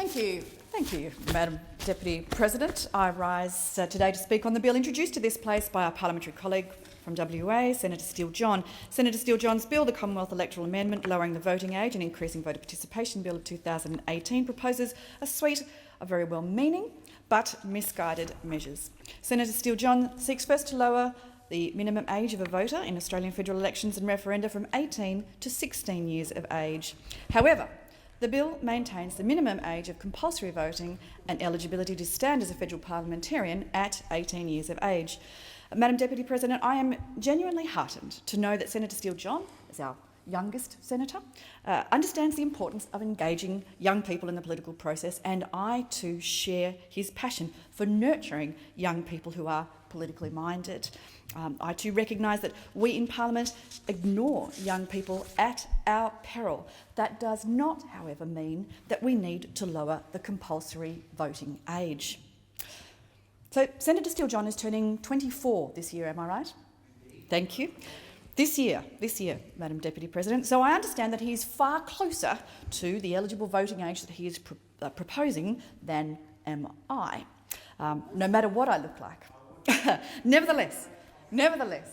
Thank you, Madam Deputy President. I rise today to speak on the bill introduced to this place by our parliamentary colleague from WA, Senator Steele-John. Senator Steele-John's bill, the Commonwealth Electoral Amendment, lowering the voting age and increasing voter participation bill of 2018, proposes a suite of very well-meaning but misguided measures. Senator Steele-John seeks first to lower the minimum age of a voter in Australian federal elections and referenda from 18 to 16 years of age. However, the bill maintains the minimum age of compulsory voting and eligibility to stand as a federal parliamentarian at 18 years of age. Madam Deputy President, I am genuinely heartened to know that Senator Steele-John, as our youngest senator, understands the importance of engaging young people in the political process, and I too share his passion for nurturing young people who are politically minded. I too recognise that we in Parliament ignore young people at our peril. That does not, however, mean that we need to lower the compulsory voting age. So Senator Steele-John is turning 24 this year, am I right? Thank you. This year, Madam Deputy President. So I understand that he is far closer to the eligible voting age that he is proposing than am I, no matter what I look like. Nevertheless,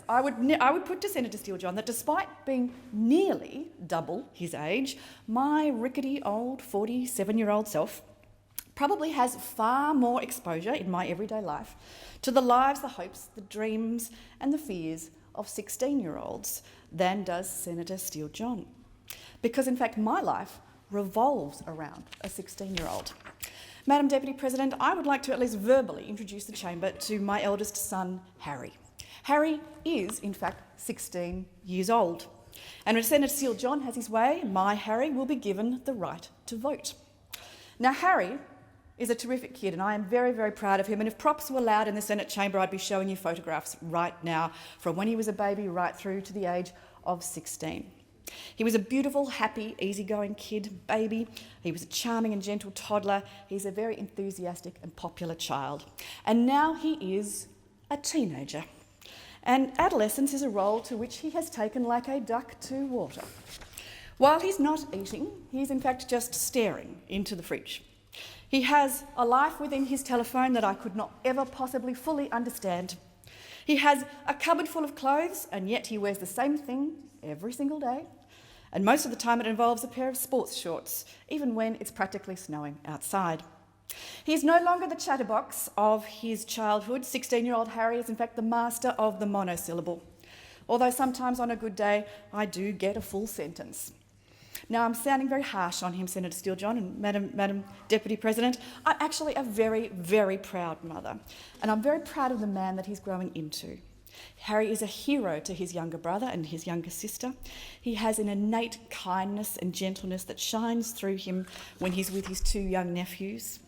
I would put to Senator Steele-John that despite being nearly double his age, my rickety old 47-year-old self probably has far more exposure in my everyday life to the lives, the hopes, the dreams and the fears of 16-year-olds than does Senator Steele-John. Because in fact my life revolves around a 16-year-old. Madam Deputy President, I would like to at least verbally introduce the chamber to my eldest son, Harry. Harry is, in fact, 16 years old. And when Senator Steele-John has his way, my Harry will be given the right to vote. Now, Harry is a terrific kid, and I am very, very proud of him. And if props were allowed in the Senate chamber, I'd be showing you photographs right now from when he was a baby right through to the age of 16. He was a beautiful, happy, easygoing kid, baby. He was a charming and gentle toddler. He's a very enthusiastic and popular child. And now he is a teenager. And adolescence is a role to which he has taken like a duck to water. While he's not eating, he's in fact just staring into the fridge. He has a life within his telephone that I could not ever possibly fully understand. He has a cupboard full of clothes, and yet he wears the same thing every single day. And most of the time it involves a pair of sports shorts, even when it's practically snowing outside. He is no longer the chatterbox of his childhood. 16-year-old Harry is in fact the master of the monosyllable, although sometimes on a good day I do get a full sentence. Now, I'm sounding very harsh on him, Senator Steele-John and Madam Deputy President. I'm actually a very, very proud mother, and I'm very proud of the man that he's growing into. Harry is a hero to his younger brother and his younger sister. He has an innate kindness and gentleness that shines through him when he's with his two young nephews.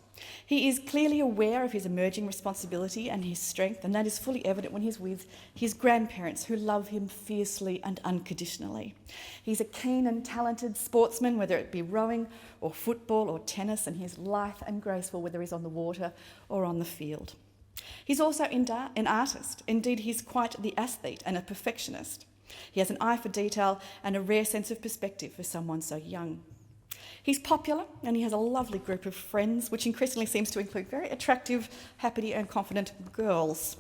He is clearly aware of his emerging responsibility and his strength, and that is fully evident when he's with his grandparents, who love him fiercely and unconditionally. He's a keen and talented sportsman, whether it be rowing or football or tennis, and he's lithe and graceful whether he's on the water or on the field. He's also an artist. Indeed, he's quite the aesthete and a perfectionist. He has an eye for detail and a rare sense of perspective for someone so young. He's popular and he has a lovely group of friends, which increasingly seems to include very attractive, happy and confident girls.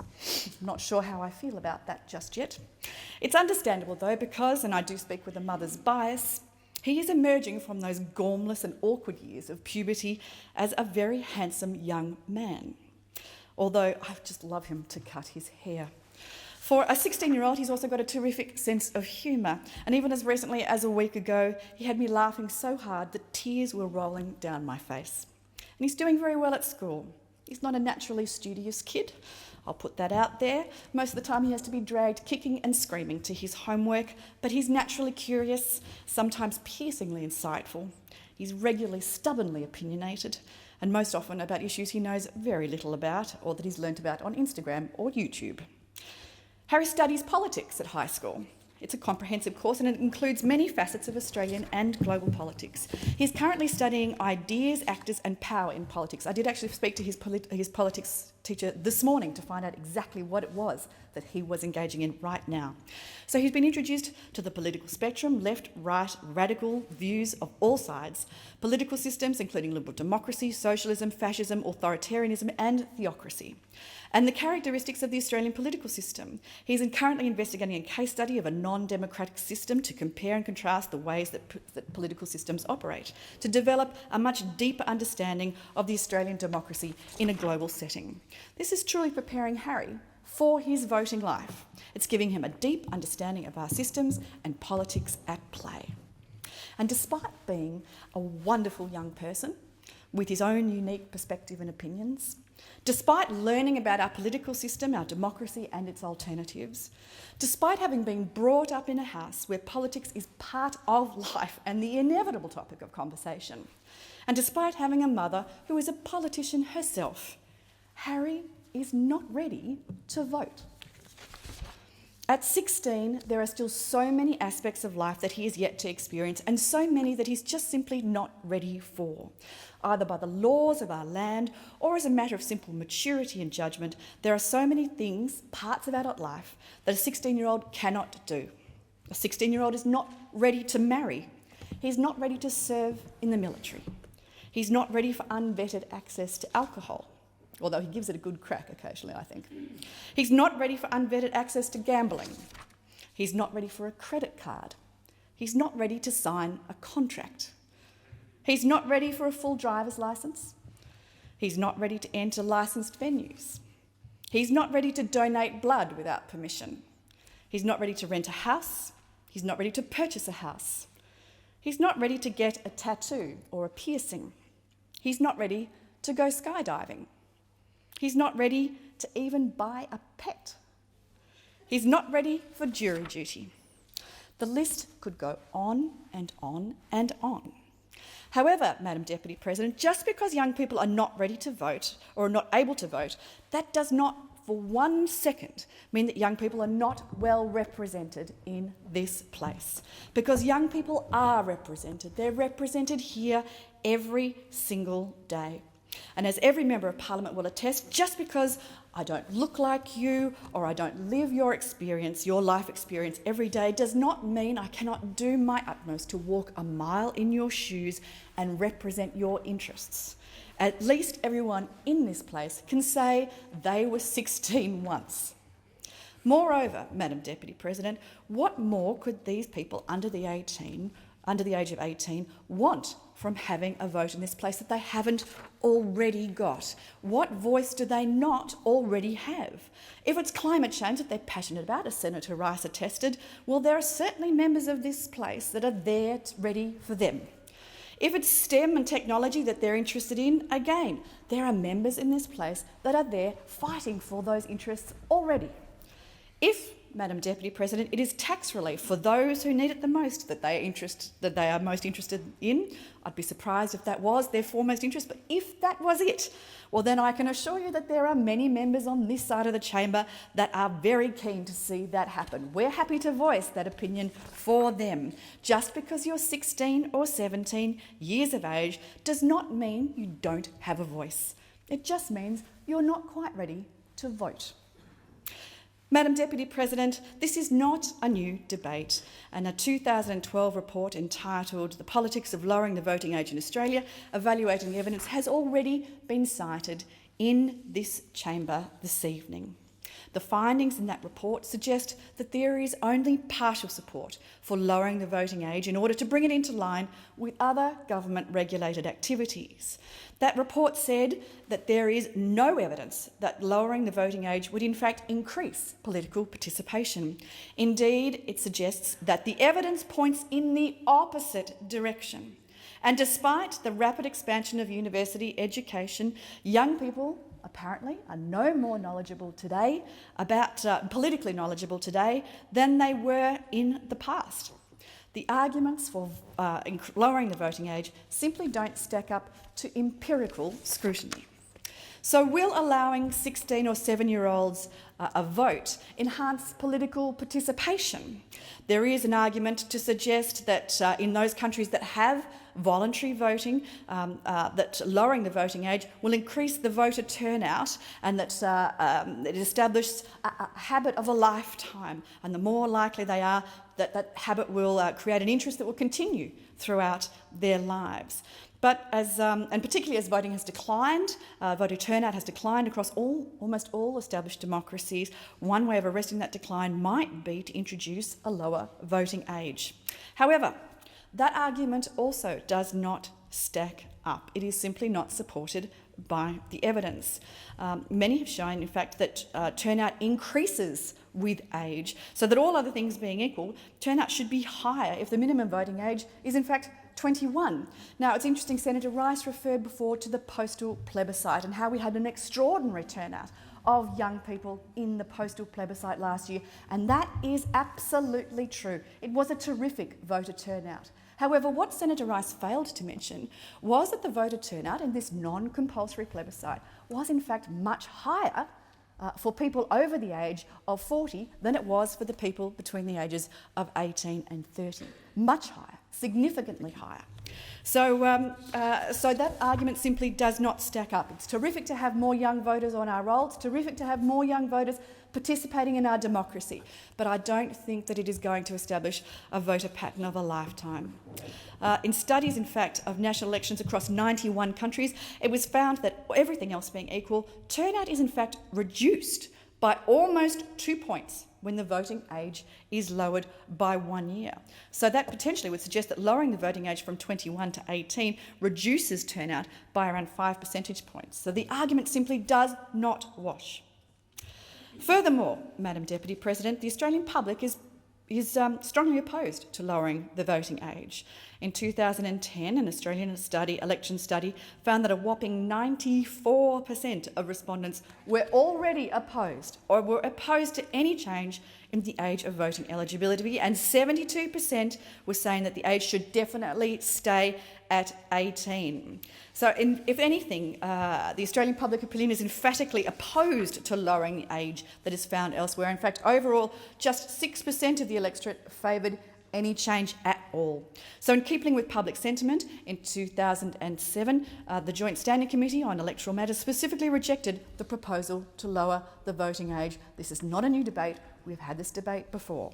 I'm not sure how I feel about that just yet. It's understandable though, because, and I do speak with a mother's bias, he is emerging from those gormless and awkward years of puberty as a very handsome young man. Although I just love him to cut his hair. For a 16-year-old, he's also got a terrific sense of humour. And even as recently as a week ago, he had me laughing so hard that tears were rolling down my face. And he's doing very well at school. He's not a naturally studious kid. I'll put that out there. Most of the time he has to be dragged kicking and screaming to his homework, but he's naturally curious, sometimes piercingly insightful. He's regularly stubbornly opinionated, and most often about issues he knows very little about or that he's learnt about on Instagram or YouTube. Harry studies politics at high school. It's a comprehensive course and it includes many facets of Australian and global politics. He's currently studying ideas, actors and power in politics. I did actually speak to his politics teacher this morning to find out exactly what it was that he was engaging in right now. So he's been introduced to the political spectrum, left, right, radical views of all sides, political systems including liberal democracy, socialism, fascism, authoritarianism and theocracy, and the characteristics of the Australian political system. He's currently investigating a case study of a non-democratic system to compare and contrast the ways that political systems operate, to develop a much deeper understanding of the Australian democracy in a global setting. This is truly preparing Harry for his voting life. It's giving him a deep understanding of our systems and politics at play. And despite being a wonderful young person with his own unique perspective and opinions, despite learning about our political system, our democracy and its alternatives, despite having been brought up in a house where politics is part of life and the inevitable topic of conversation, and despite having a mother who is a politician herself, Harry is not ready to vote. At 16, there are still so many aspects of life that he is yet to experience, and so many that he's just simply not ready for. Either by the laws of our land or as a matter of simple maturity and judgment, there are so many things, parts of adult life, that a 16-year-old cannot do. A 16-year-old is not ready to marry. He's not ready to serve in the military. He's not ready for unvetted access to alcohol, although he gives it a good crack occasionally, I think. He's not ready for unvetted access to gambling. He's not ready for a credit card. He's not ready to sign a contract. He's not ready for a full driver's licence. He's not ready to enter licensed venues. He's not ready to donate blood without permission. He's not ready to rent a house. He's not ready to purchase a house. He's not ready to get a tattoo or a piercing. He's not ready to go skydiving. He's not ready to even buy a pet. He's not ready for jury duty. The list could go on and on and on. However, Madam Deputy President, just because young people are not ready to vote or are not able to vote, that does not for 1 second mean that young people are not well represented in this place. Because young people are represented. They're represented here every single day. And as every Member of Parliament will attest, just because I don't look like you or I don't live your experience, your life experience every day, does not mean I cannot do my utmost to walk a mile in your shoes and represent your interests. At least everyone in this place can say they were 16 once. Moreover, Madam Deputy President, what more could these people under the age of 18 want from having a vote in this place that they haven't already got? What voice do they not already have? If it's climate change that they're passionate about, as Senator Rice attested, well, there are certainly members of this place that are there ready for them. If it's STEM and technology that they're interested in, again, there are members in this place that are there fighting for those interests already. If, Madam Deputy President, it is tax relief for those who need it the most that they are most interested in, I'd be surprised if that was their foremost interest, but if that was it, well then I can assure you that there are many members on this side of the chamber that are very keen to see that happen. We're happy to voice that opinion for them. Just because you're 16 or 17 years of age does not mean you don't have a voice. It just means you're not quite ready to vote. Madam Deputy President, this is not a new debate, and a 2012 report entitled "The Politics of Lowering the Voting Age in Australia, Evaluating the Evidence" has already been cited in this chamber this evening. The findings in that report suggest that there is only partial support for lowering the voting age in order to bring it into line with other government-regulated activities. That report said that there is no evidence that lowering the voting age would in fact increase political participation. Indeed, it suggests that the evidence points in the opposite direction. And despite the rapid expansion of university education, young people apparently are no more knowledgeable today about politically knowledgeable today than they were in the past. The arguments for lowering the voting age simply don't stack up to empirical scrutiny. So will allowing 16 or 7-year-olds a vote enhance political participation? There is an argument to suggest that in those countries that have voluntary voting, that lowering the voting age will increase the voter turnout, and that it establishes a habit of a lifetime, and the more likely they are that that habit will create an interest that will continue throughout their lives. But and particularly as voting has declined, voter turnout has declined across almost all established democracies, one way of arresting that decline might be to introduce a lower voting age. However, that argument also does not stack up. It is simply not supported by the evidence. Many have shown, in fact, that turnout increases with age, so that all other things being equal, turnout should be higher if the minimum voting age is in fact 21. Now, it's interesting, Senator Rice referred before to the postal plebiscite and how we had an extraordinary turnout of young people in the postal plebiscite last year, and that is absolutely true. It was a terrific voter turnout. However, what Senator Rice failed to mention was that the voter turnout in this non-compulsory plebiscite was in fact much higher for people over the age of 40 than it was for the people between the ages of 18 and 30. Much higher, significantly higher. So that argument simply does not stack up. It's terrific to have more young voters on our roll. It's terrific to have more young voters participating in our democracy. But I don't think that it is going to establish a voter pattern of a lifetime. In studies, in fact, of national elections across 91 countries, it was found that, everything else being equal, turnout is in fact reduced by almost 2 points when the voting age is lowered by 1 year. So that potentially would suggest that lowering the voting age from 21 to 18 reduces turnout by around 5 percentage points. So the argument simply does not wash. Furthermore, Madam Deputy President, the Australian public is strongly opposed to lowering the voting age. In 2010, an Australian election study found that a whopping 94% of respondents were already opposed or were opposed to any change in the age of voting eligibility, and 72% were saying that the age should definitely stay at 18. So if anything, the Australian public opinion is emphatically opposed to lowering the age that is found elsewhere. In fact, overall, just 6% of the electorate favoured any change at all. So in keeping with public sentiment, in 2007, the Joint Standing Committee on Electoral Matters specifically rejected the proposal to lower the voting age. This is not a new debate. We've had this debate before.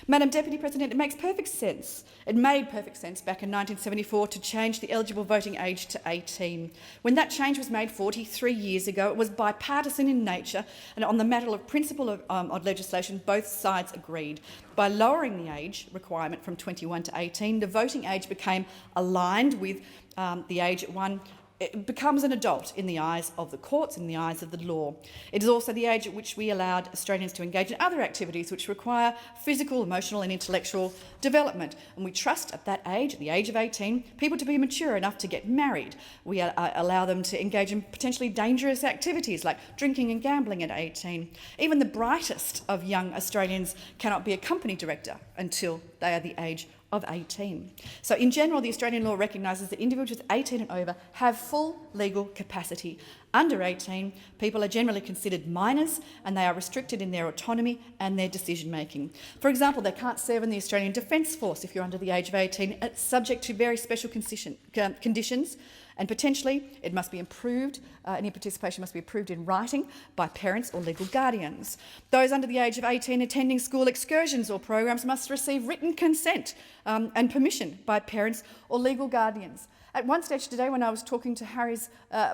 Madam Deputy President, it makes perfect sense. It made perfect sense back in 1974 to change the eligible voting age to 18. When that change was made 43 years ago, it was bipartisan in nature, and on the matter of principle of legislation, both sides agreed. By lowering the age requirement from 21 to 18, the voting age became aligned with the age at one. It becomes an adult in the eyes of the courts, in the eyes of the law. It is also the age at which we allowed Australians to engage in other activities which require physical, emotional and intellectual development. And we trust at that age, at the age of 18, people to be mature enough to get married. We allow them to engage in potentially dangerous activities like drinking and gambling at 18. Even the brightest of young Australians cannot be a company director until they are the age of 18. So in general, the Australian law recognises that individuals 18 and over have full legal capacity. Under 18, people are generally considered minors and they are restricted in their autonomy and their decision-making. For example, they can't serve in the Australian Defence Force if you're under the age of 18. It's subject to very special conditions, and potentially it must be approved, any participation must be approved in writing by parents or legal guardians. Those under the age of 18 attending school excursions or programs must receive written consent and permission by parents or legal guardians. At one stage today, when I was talking to Harry's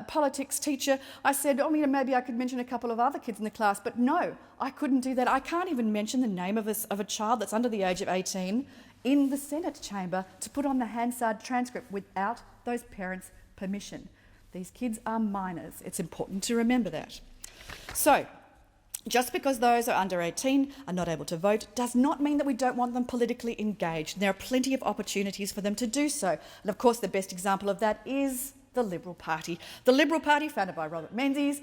politics teacher, I said, maybe I could mention a couple of other kids in the class, but no, I couldn't do that. I can't even mention the name of a child that's under the age of 18 in the Senate chamber to put on the Hansard transcript without those parents' permission. These kids are minors. It's important to remember that. So, just because those are under 18 are not able to vote does not mean that we don't want them politically engaged. There are plenty of opportunities for them to do so. And of course, the best example of that is the Liberal Party. The Liberal Party, founded by Robert Menzies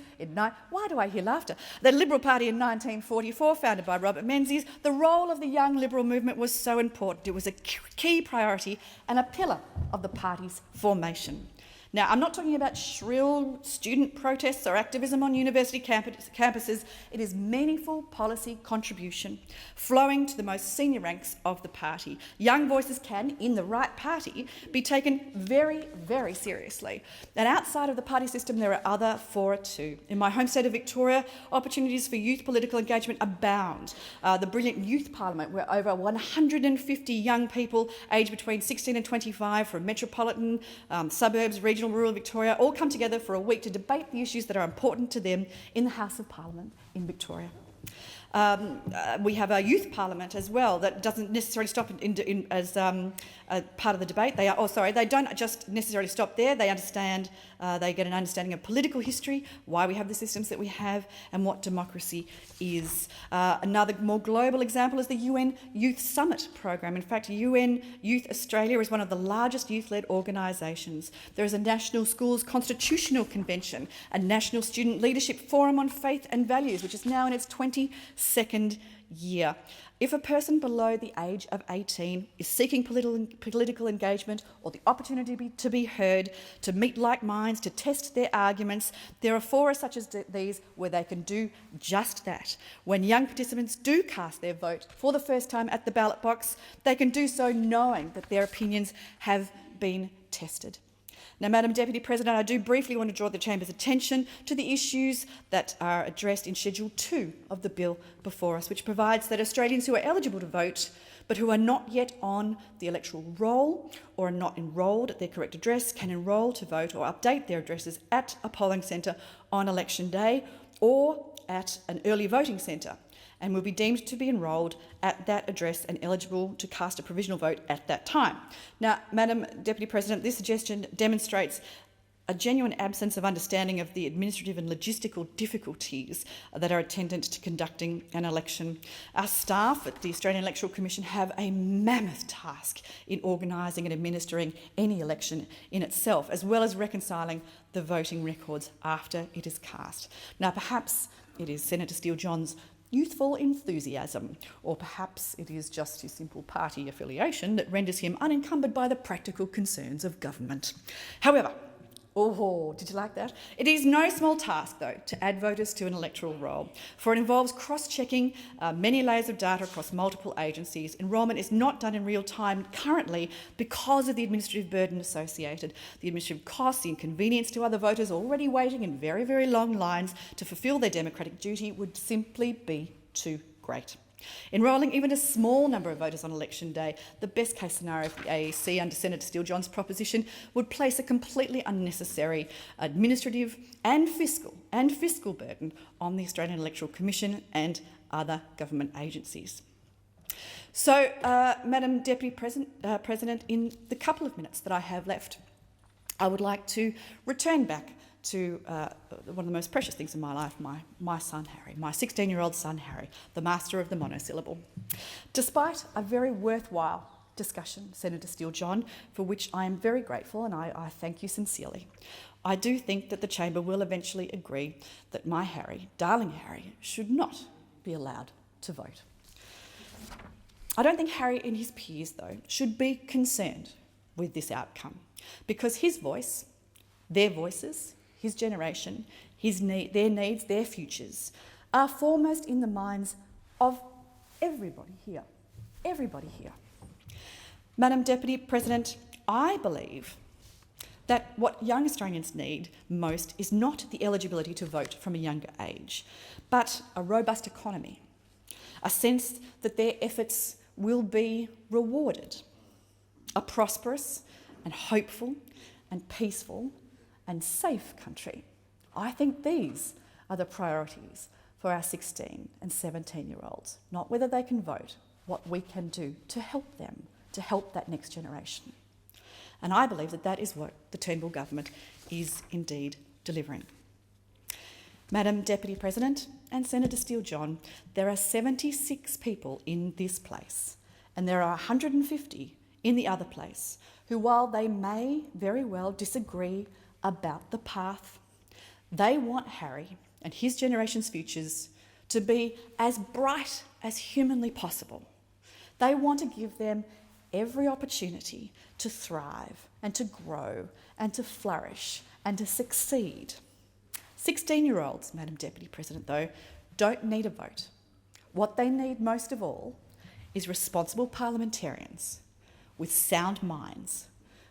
why do I hear laughter? The Liberal Party in 1944, founded by Robert Menzies, the role of the young Liberal movement was so important. It was a key priority and a pillar of the party's formation. Now, I'm not talking about shrill student protests or activism on university campuses. It is meaningful policy contribution flowing to the most senior ranks of the party. Young voices can, in the right party, be taken very, very seriously. And outside of the party system, there are other fora too. In my home state of Victoria, opportunities for youth political engagement abound. The brilliant Youth Parliament, where over 150 young people aged between 16 and 25 from metropolitan, suburbs, regional, rural Victoria all come together for a week to debate the issues that are important to them in the House of Parliament in Victoria. We have a youth parliament as well that doesn't necessarily stop as a part of the debate. They don't just necessarily stop there. They understand, they get an understanding of political history, why we have the systems that we have, and what democracy is. Another more global example is the UN Youth Summit program. In fact, UN Youth Australia is one of the largest youth-led organisations. There is a National Schools Constitutional Convention, a National Student Leadership Forum on Faith and Values, which is now in its 22nd year. If a person below the age of 18 is seeking political engagement or the opportunity to be heard, to meet like minds, to test their arguments, there are fora such as these where they can do just that. When young participants do cast their vote for the first time at the ballot box, they can do so knowing that their opinions have been tested. Now, Madam Deputy President, I do briefly want to draw the Chamber's attention to the issues that are addressed in Schedule 2 of the bill before us, which provides that Australians who are eligible to vote but who are not yet on the electoral roll or are not enrolled at their correct address can enrol to vote or update their addresses at a polling centre on election day or at an early voting centre, and will be deemed to be enrolled at that address and eligible to cast a provisional vote at that time. Now, Madam Deputy President, this suggestion demonstrates a genuine absence of understanding of the administrative and logistical difficulties that are attendant to conducting an election. Our staff at the Australian Electoral Commission have a mammoth task in organising and administering any election in itself, as well as reconciling the voting records after it is cast. Now, perhaps it is Senator Steele-John's youthful enthusiasm, or perhaps it is just his simple party affiliation that renders him unencumbered by the practical concerns of government. However, did you like that? It is no small task, though, to add voters to an electoral roll, for it involves cross-checking many layers of data across multiple agencies. Enrolment is not done in real time currently because of the administrative burden associated. The administrative costs, the inconvenience to other voters already waiting in very, very long lines to fulfil their democratic duty would simply be too great. Enrolling even a small number of voters on election day, the best case scenario for the AEC under Senator Steele-John's proposition, would place a completely unnecessary administrative and fiscal burden on the Australian Electoral Commission and other government agencies. So, Madam Deputy President, in the couple of minutes that I have left, I would like to return back to one of the most precious things in my life, my son Harry, my 16-year-old son Harry, the master of the monosyllable. Despite a very worthwhile discussion, Senator Steele-John, for which I am very grateful and I thank you sincerely, I do think that the Chamber will eventually agree that my Harry, darling Harry, should not be allowed to vote. I don't think Harry and his peers, though, should be concerned with this outcome, because his voice, their voices, his generation, their needs, their futures, are foremost in the minds of everybody here. Everybody here. Madam Deputy President, I believe that what young Australians need most is not the eligibility to vote from a younger age, but a robust economy, a sense that their efforts will be rewarded, a prosperous and hopeful and peaceful and safe country. I think these are the priorities for our 16 and 17-year-olds, not whether they can vote, what we can do to help them, to help that next generation. And I believe that that is what the Turnbull government is indeed delivering. Madam Deputy President and Senator Steele-John, there are 76 people in this place, and there are 150 in the other place, who, while they may very well disagree about the path, they want Harry and his generation's futures to be as bright as humanly possible. They want to give them every opportunity to thrive and to grow and to flourish and to succeed. 16-year-olds, Madam Deputy President, though, don't need a vote. What they need most of all is responsible parliamentarians with sound minds,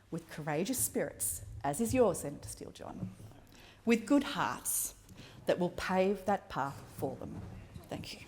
with courageous spirits, as is yours, Senator Steele-John, with good hearts that will pave that path for them. Thank you.